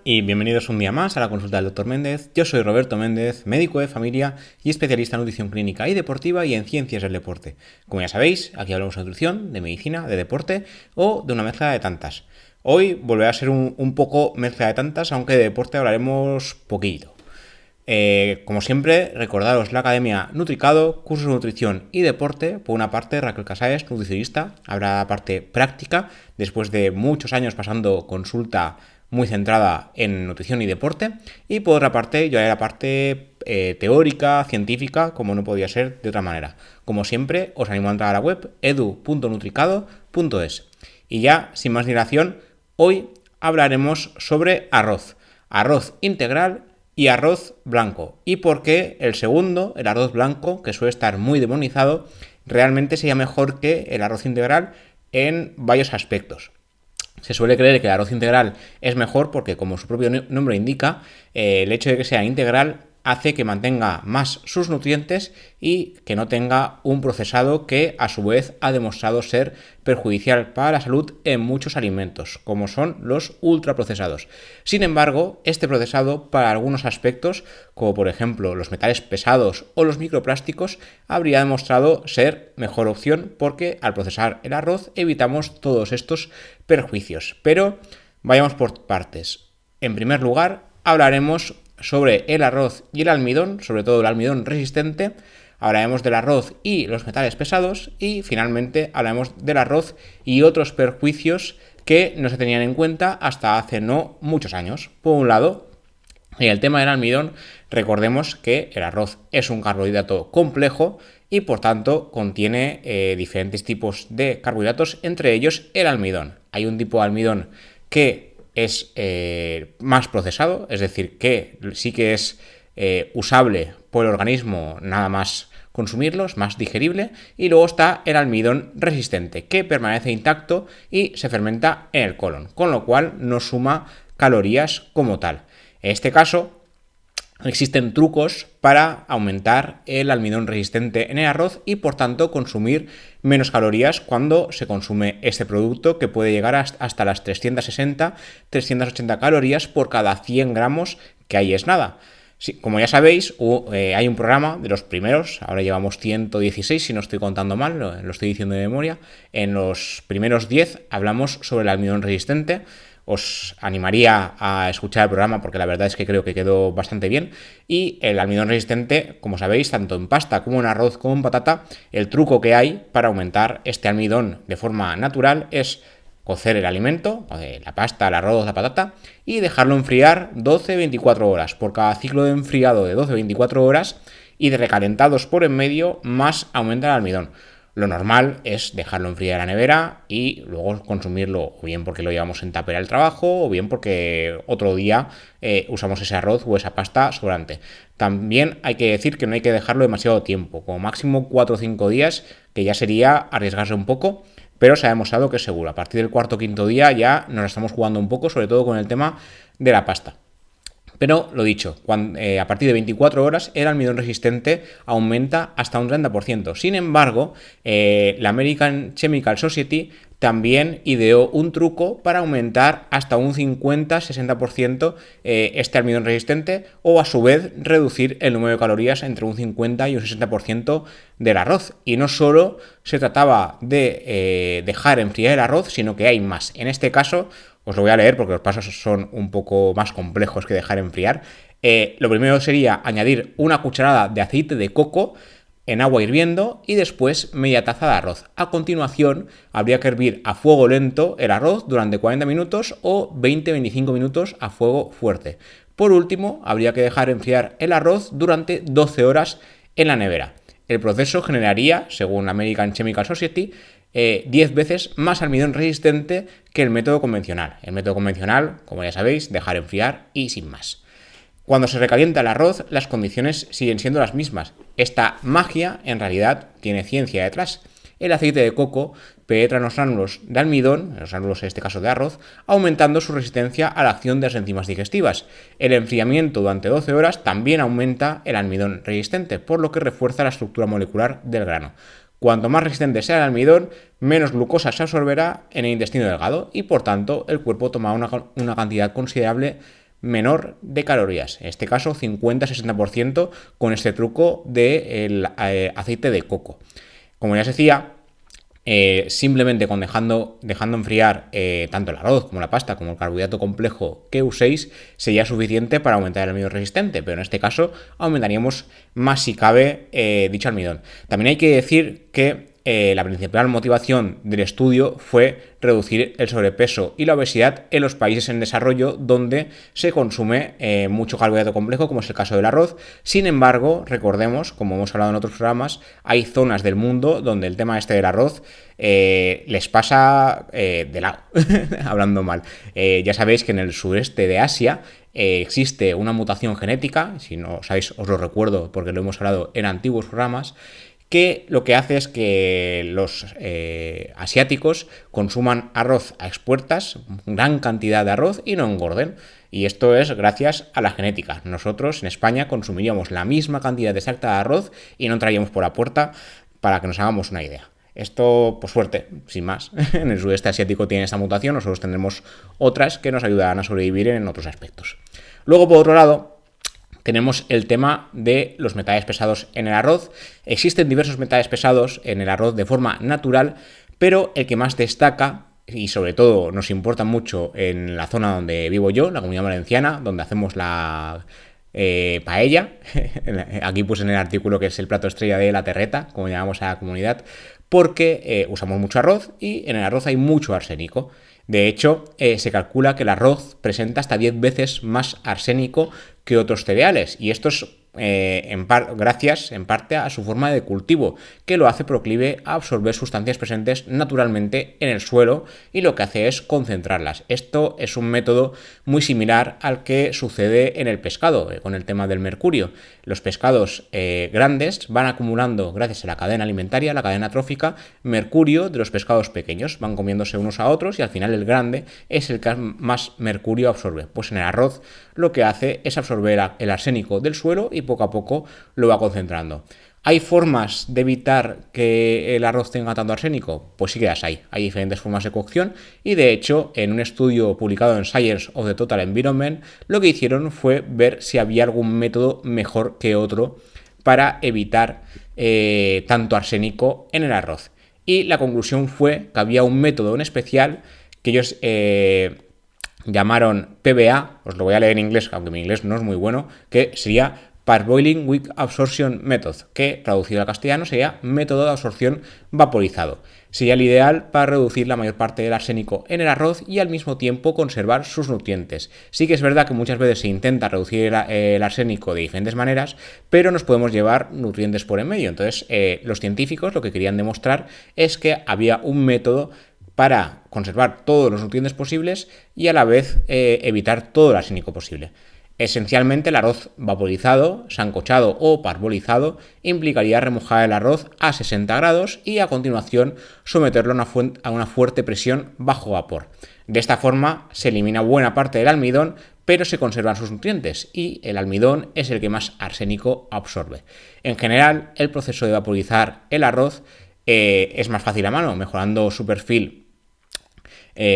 Y bienvenidos un día más a la consulta del Dr. Méndez. Yo soy Roberto Méndez, médico de familia y especialista en nutrición clínica y deportiva y en ciencias del deporte. Como ya sabéis, aquí hablamos de nutrición, de medicina, de deporte o de una mezcla de tantas. Hoy volverá a ser un poco mezcla de tantas, aunque de deporte hablaremos poquito. Como siempre, recordaros la Academia Nutricado, cursos de nutrición y deporte. Por una parte, Raquel Casaes, nutricionista, habrá la parte práctica, después de muchos años pasando consulta muy centrada en nutrición y deporte. Y por otra parte, yo haré la parte teórica, científica, como no podía ser de otra manera. Como siempre, os animo a entrar a la web edu.nutricado.es. Y ya, sin más dilación, hoy hablaremos sobre arroz. Arroz integral y arroz blanco. Y por qué el segundo, el arroz blanco, que suele estar muy demonizado, realmente sería mejor que el arroz integral en varios aspectos. Se suele creer que el arroz integral es mejor porque, como su propio nombre indica, el hecho de que sea integral hace que mantenga más sus nutrientes y que no tenga un procesado que a su vez ha demostrado ser perjudicial para la salud en muchos alimentos, como son los ultraprocesados. Sin embargo, este procesado para algunos aspectos, como por ejemplo los metales pesados o los microplásticos, habría demostrado ser mejor opción porque al procesar el arroz evitamos todos estos perjuicios. Pero vayamos por partes. En primer lugar, hablaremos sobre el arroz y el almidón, sobre todo el almidón resistente. Hablaremos del arroz y los metales pesados y finalmente hablaremos del arroz y otros perjuicios que no se tenían en cuenta hasta hace no muchos años. Por un lado, en el tema del almidón, recordemos que el arroz es un carbohidrato complejo y por tanto contiene diferentes tipos de carbohidratos, entre ellos el almidón. Hay un tipo de almidón que es más procesado, es decir, que sí que es usable por el organismo nada más consumirlo, es más digerible, y luego está el almidón resistente, que permanece intacto y se fermenta en el colon, con lo cual no suma calorías como tal. En este caso, existen trucos para aumentar el almidón resistente en el arroz y por tanto consumir menos calorías cuando se consume este producto, que puede llegar hasta las 360-380 calorías por cada 100 gramos, que ahí es nada. Sí, como ya sabéis, hay un programa de los primeros, ahora llevamos 116 si no estoy contando mal, lo estoy diciendo de memoria. En los primeros 10 hablamos sobre el almidón resistente. Os animaría a escuchar el programa porque la verdad es que creo que quedó bastante bien. Y el almidón resistente, como sabéis, tanto en pasta como en arroz como en patata, el truco que hay para aumentar este almidón de forma natural es cocer el alimento, la pasta, el arroz, la patata, y dejarlo enfriar 12-24 horas. Por cada ciclo de enfriado de 12-24 horas y de recalentados por en medio, más aumenta el almidón. Lo normal es dejarlo enfriar en la nevera y luego consumirlo, o bien porque lo llevamos en tupper al trabajo, o bien porque otro día usamos ese arroz o esa pasta sobrante. También hay que decir que no hay que dejarlo demasiado tiempo, como máximo 4 o 5 días, que ya sería arriesgarse un poco, pero se ha demostrado que es seguro. A partir del cuarto o quinto día ya nos la estamos jugando un poco, sobre todo con el tema de la pasta. Pero lo dicho, a partir de 24 horas el almidón resistente aumenta hasta un 30%. Sin embargo, la American Chemical Society también ideó un truco para aumentar hasta un 50-60% este almidón resistente, o a su vez reducir el número de calorías entre un 50 y un 60% del arroz. Y no solo se trataba de dejar enfriar el arroz, sino que hay más. En este caso, os lo voy a leer porque los pasos son un poco más complejos que dejar enfriar. Lo primero sería añadir una cucharada de aceite de coco en agua hirviendo y después media taza de arroz. A continuación, habría que hervir a fuego lento el arroz durante 40 minutos o 20-25 minutos a fuego fuerte. Por último, habría que dejar enfriar el arroz durante 12 horas en la nevera. El proceso generaría, según la American Chemical Society, 10 veces más almidón resistente que el método convencional. El método convencional, como ya sabéis, dejar enfriar y sin más. Cuando se recalienta el arroz, las condiciones siguen siendo las mismas. Esta magia, en realidad, tiene ciencia detrás. El aceite de coco penetra en los gránulos de almidón, en los gránulos en este caso de arroz, aumentando su resistencia a la acción de las enzimas digestivas. El enfriamiento durante 12 horas también aumenta el almidón resistente, por lo que refuerza la estructura molecular del grano. Cuanto más resistente sea el almidón, menos glucosa se absorberá en el intestino delgado y por tanto el cuerpo tomará una cantidad considerable menor de calorías. En este caso, 50-60% con este truco del aceite de coco. Como ya os decía, simplemente con dejando enfriar tanto el arroz como la pasta como el carbohidrato complejo que uséis sería suficiente para aumentar el almidón resistente, pero en este caso aumentaríamos más si cabe dicho almidón. También hay que decir que la principal motivación del estudio fue reducir el sobrepeso y la obesidad en los países en desarrollo donde se consume mucho carbohidrato complejo, como es el caso del arroz. Sin embargo, recordemos, como hemos hablado en otros programas, hay zonas del mundo donde el tema este del arroz les pasa de lado, hablando mal. Ya sabéis que en el sureste de Asia existe una mutación genética, si no sabéis os lo recuerdo porque lo hemos hablado en antiguos programas, que lo que hace es que los asiáticos consuman arroz a expuertas, gran cantidad de arroz, y no engorden. Y esto es gracias a la genética. Nosotros en España consumiríamos la misma cantidad exacta de arroz y no entraríamos por la puerta, para que nos hagamos una idea. Esto, por suerte, sin más, en el sudeste asiático tiene esta mutación, nosotros tendremos otras que nos ayudarán a sobrevivir en otros aspectos. Luego, por otro lado, tenemos el tema de los metales pesados en el arroz. Existen diversos metales pesados en el arroz de forma natural, pero el que más destaca, y sobre todo nos importa mucho en la zona donde vivo yo, la Comunidad Valenciana, donde hacemos la paella, aquí puse en el artículo que es el plato estrella de la terreta, como llamamos a la comunidad, porque usamos mucho arroz y en el arroz hay mucho arsénico. De hecho, se calcula que el arroz presenta hasta 10 veces más arsénico que otros cereales, y esto es gracias en parte a su forma de cultivo, que lo hace proclive a absorber sustancias presentes naturalmente en el suelo, y lo que hace es concentrarlas. Esto es un método muy similar al que sucede en el pescado, con el tema del mercurio. Los pescados grandes van acumulando, gracias a la cadena alimentaria, la cadena trófica, mercurio de los pescados pequeños, van comiéndose unos a otros y al final el grande es el que más mercurio absorbe. Pues en el arroz lo que hace es absorber el arsénico del suelo y poco a poco lo va concentrando. ¿Hay formas de evitar que el arroz tenga tanto arsénico? Pues sí que las hay. Hay diferentes formas de cocción y de hecho en un estudio publicado en Science of the Total Environment lo que hicieron fue ver si había algún método mejor que otro para evitar tanto arsénico en el arroz. Y la conclusión fue que había un método en especial que ellos llamaron PBA, os lo voy a leer en inglés, aunque mi inglés no es muy bueno, que sería Parboiling Weak Absorption Method, que traducido al castellano sería método de absorción vaporizado. Sería el ideal para reducir la mayor parte del arsénico en el arroz y al mismo tiempo conservar sus nutrientes. Sí que es verdad que muchas veces se intenta reducir el arsénico de diferentes maneras, pero nos podemos llevar nutrientes por en medio. Entonces, los científicos lo que querían demostrar es que había un método para conservar todos los nutrientes posibles y a la vez evitar todo el arsénico posible. Esencialmente, el arroz vaporizado, sancochado o parbolizado implicaría remojar el arroz a 60 grados y a continuación someterlo a una fuerte presión bajo vapor. De esta forma se elimina buena parte del almidón, pero se conservan sus nutrientes y el almidón es el que más arsénico absorbe. En general, el proceso de vaporizar el arroz es más fácil a mano, mejorando su perfil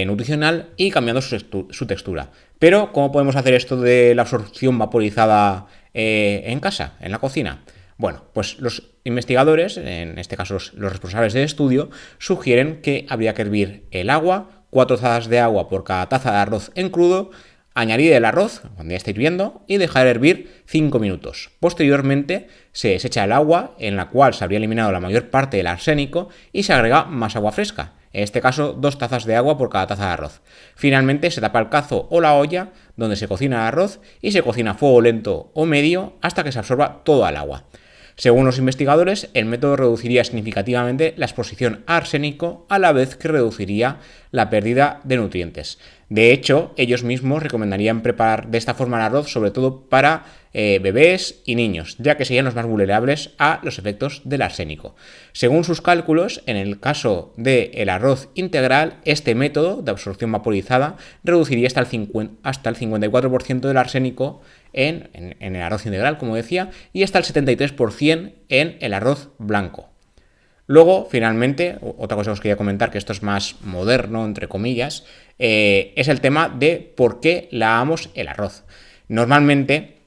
nutricional y cambiando su textura. Pero, ¿cómo podemos hacer esto de la absorción vaporizada en casa, en la cocina? Bueno, pues los investigadores, en este caso los responsables del estudio, sugieren que habría que hervir el agua, 4 tazas de agua por cada taza de arroz en crudo, añadir el arroz cuando ya esté hirviendo y dejar hervir 5 minutos. Posteriormente se desecha el agua, en la cual se habría eliminado la mayor parte del arsénico, y se agrega más agua fresca. En este caso, 2 tazas de agua por cada taza de arroz. Finalmente se tapa el cazo o la olla donde se cocina el arroz y se cocina a fuego lento o medio hasta que se absorba toda el agua. Según los investigadores, el método reduciría significativamente la exposición a arsénico a la vez que reduciría la pérdida de nutrientes. De hecho, ellos mismos recomendarían preparar de esta forma el arroz, sobre todo para bebés y niños, ya que serían los más vulnerables a los efectos del arsénico. Según sus cálculos, en el caso del arroz integral, este método de absorción vaporizada reduciría hasta el 54% del arsénico en el arroz integral, como decía, y hasta el 73% en el arroz blanco. Luego, finalmente, otra cosa que os quería comentar, que esto es más moderno, entre comillas, es el tema de por qué lavamos el arroz. Normalmente,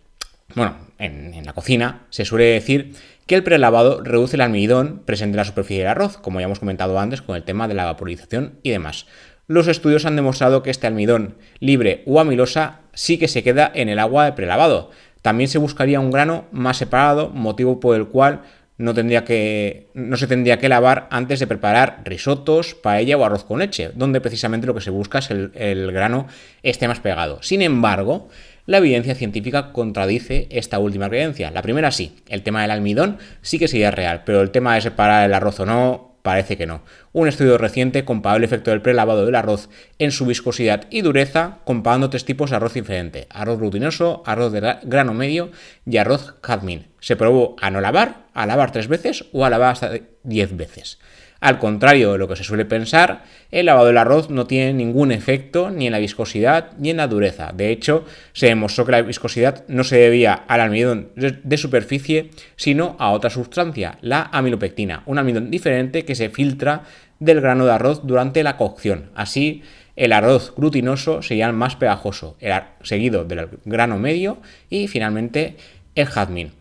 bueno, en la cocina se suele decir que el prelavado reduce el almidón presente en la superficie del arroz, como ya hemos comentado antes con el tema de la vaporización y demás. Los estudios han demostrado que este almidón libre o amilosa sí que se queda en el agua de prelavado. También se buscaría un grano más separado, motivo por el cual no se tendría que lavar antes de preparar risotos, paella o arroz con leche, donde precisamente lo que se busca es el grano esté más pegado. Sin embargo, la evidencia científica contradice esta última creencia. La primera sí, el tema del almidón sí que sería real, pero el tema de separar el arroz o no, parece que no. Un estudio reciente comparó el efecto del prelavado del arroz en su viscosidad y dureza, comparando 3 tipos de arroz diferente: arroz glutinoso, arroz de grano medio y arroz jazmín. Se probó a no lavar, a lavar 3 veces o a lavar hasta 10 veces. Al contrario de lo que se suele pensar, el lavado del arroz no tiene ningún efecto ni en la viscosidad ni en la dureza. De hecho, se demostró que la viscosidad no se debía al almidón de superficie, sino a otra sustancia, la amilopectina, un almidón diferente que se filtra del grano de arroz durante la cocción. Así, el arroz glutinoso sería el más pegajoso, seguido del grano medio y finalmente el jazmín.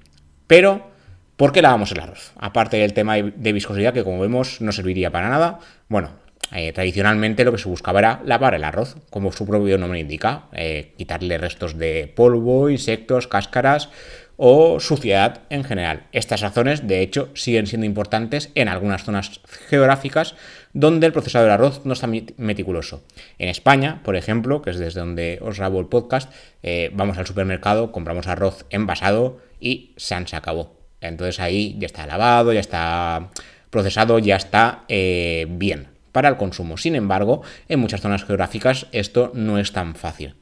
Pero ¿por qué lavamos el arroz? Aparte del tema de viscosidad, que como vemos no serviría para nada. Bueno, tradicionalmente lo que se buscaba era lavar el arroz, como su propio nombre indica, quitarle restos de polvo, insectos, cáscaras o suciedad en general. Estas razones, de hecho, siguen siendo importantes en algunas zonas geográficas donde el procesado del arroz no está meticuloso. En España, por ejemplo, que es desde donde os grabo el podcast, vamos al supermercado, compramos arroz envasado y se acabó. Entonces ahí ya está lavado, ya está procesado, ya está bien para el consumo. Sin embargo, en muchas zonas geográficas esto no es tan fácil.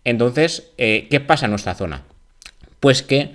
Entonces, ¿qué pasa en nuestra zona? Pues que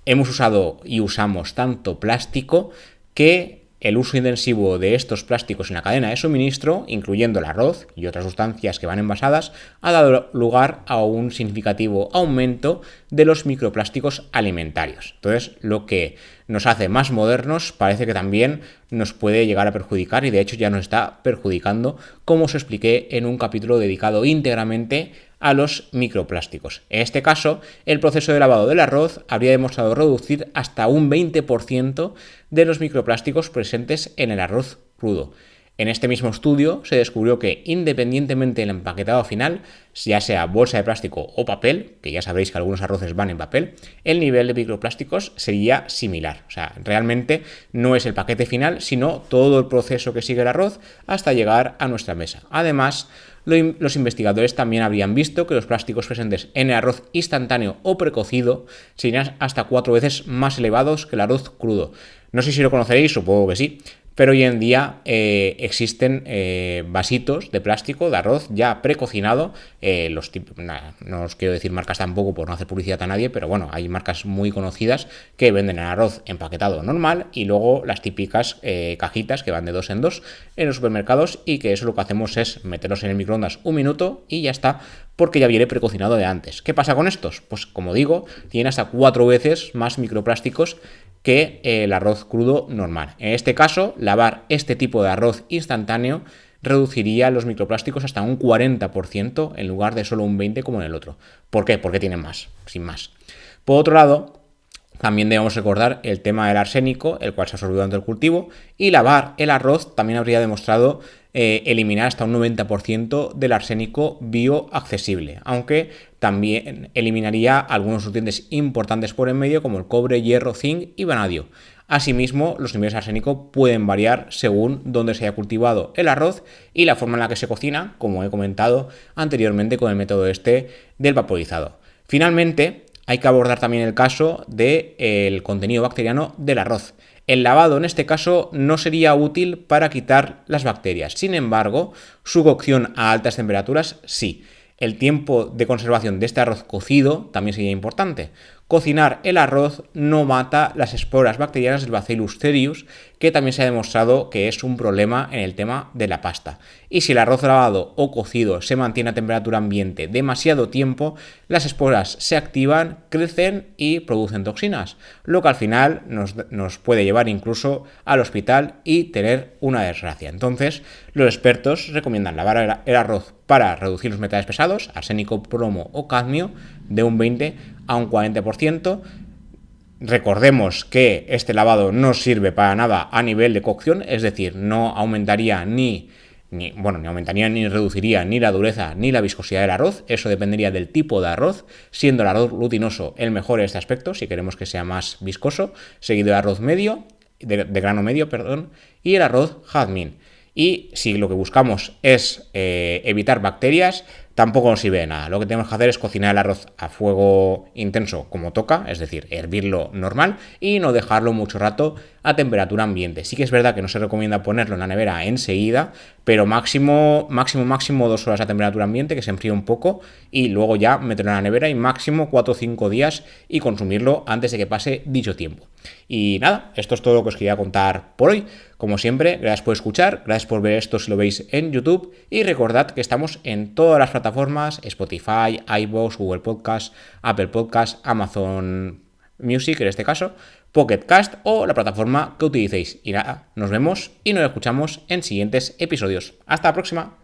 hemos usado y usamos tanto plástico que el uso intensivo de estos plásticos en la cadena de suministro, incluyendo el arroz y otras sustancias que van envasadas, ha dado lugar a un significativo aumento de los microplásticos alimentarios. Entonces, lo que nos hace más modernos parece que también nos puede llegar a perjudicar, y de hecho ya nos está perjudicando, como os expliqué en un capítulo dedicado íntegramente a los microplásticos. En este caso, el proceso de lavado del arroz habría demostrado reducir hasta un 20% de los microplásticos presentes en el arroz crudo. En este mismo estudio se descubrió que, independientemente del empaquetado final, ya sea bolsa de plástico o papel, que ya sabréis que algunos arroces van en papel, el nivel de microplásticos sería similar. O sea, realmente no es el paquete final, sino todo el proceso que sigue el arroz hasta llegar a nuestra mesa. Además, los investigadores también habrían visto que los plásticos presentes en el arroz instantáneo o precocido serían hasta 4 veces más elevados que el arroz crudo. No sé si lo conoceréis, supongo que sí, pero hoy en día existen vasitos de plástico de arroz ya precocinado. No os quiero decir marcas tampoco por no hacer publicidad a nadie, pero bueno, hay marcas muy conocidas que venden el arroz empaquetado normal y luego las típicas cajitas que van de 2 en 2 en los supermercados, y que eso lo que hacemos es meterlos en el microondas 1 minuto y ya está, porque ya viene precocinado de antes. ¿Qué pasa con estos? Pues como digo, tienen hasta 4 veces más microplásticos que el arroz crudo normal. En este caso, lavar este tipo de arroz instantáneo reduciría los microplásticos hasta un 40% en lugar de solo un 20% como en el otro. ¿Por qué? Porque tienen más, sin más. Por otro lado, también debemos recordar el tema del arsénico, el cual se absorbió durante el cultivo, y lavar el arroz también habría demostrado eliminar hasta un 90% del arsénico bioaccesible, aunque también eliminaría algunos nutrientes importantes por en medio como el cobre, hierro, zinc y vanadio. Asimismo, los niveles de arsénico pueden variar según dónde se haya cultivado el arroz y la forma en la que se cocina, como he comentado anteriormente con el método del vaporizado. Finalmente, hay que abordar también el caso del contenido bacteriano del arroz. El lavado en este caso no sería útil para quitar las bacterias. Sin embargo, su cocción a altas temperaturas sí. El tiempo de conservación de este arroz cocido también sería importante. cocinar el arroz no mata las esporas bacterianas del Bacillus cereus, que también se ha demostrado que es un problema en el tema de la pasta. Y si el arroz lavado o cocido se mantiene a temperatura ambiente demasiado tiempo, las esporas se activan, crecen y producen toxinas, lo que al final nos puede llevar incluso al hospital y tener una desgracia. Entonces, los expertos recomiendan lavar el arroz para reducir los metales pesados, arsénico, plomo o cadmio, de un 20 a un 40%. Recordemos que este lavado no sirve para nada a nivel de cocción, es decir, no aumentaría ni aumentaría ni reduciría ni la dureza ni la viscosidad del arroz. Eso dependería del tipo de arroz, siendo el arroz glutinoso el mejor en este aspecto, si queremos que sea más viscoso, seguido del arroz medio, de grano medio, y el arroz jazmín. Y si lo que buscamos es evitar bacterias, tampoco nos sirve de nada. Lo que tenemos que hacer es cocinar el arroz a fuego intenso como toca, es decir, hervirlo normal y no dejarlo mucho rato a temperatura ambiente. Sí que es verdad que no se recomienda ponerlo en la nevera enseguida, pero máximo 2 horas a temperatura ambiente, que se enfríe un poco, y luego ya meterlo en la nevera y máximo 4 o 5 días y consumirlo antes de que pase dicho tiempo. Y nada, esto es todo lo que os quería contar por hoy. Como siempre, gracias por escuchar, gracias por ver esto si lo veis en YouTube, y recordad que estamos en todas las plataformas: Spotify, iVoox, Google Podcast, Apple Podcast, Amazon Music en este caso, Pocket Cast o la plataforma que utilicéis. Y nada, nos vemos y nos escuchamos en siguientes episodios. Hasta la próxima.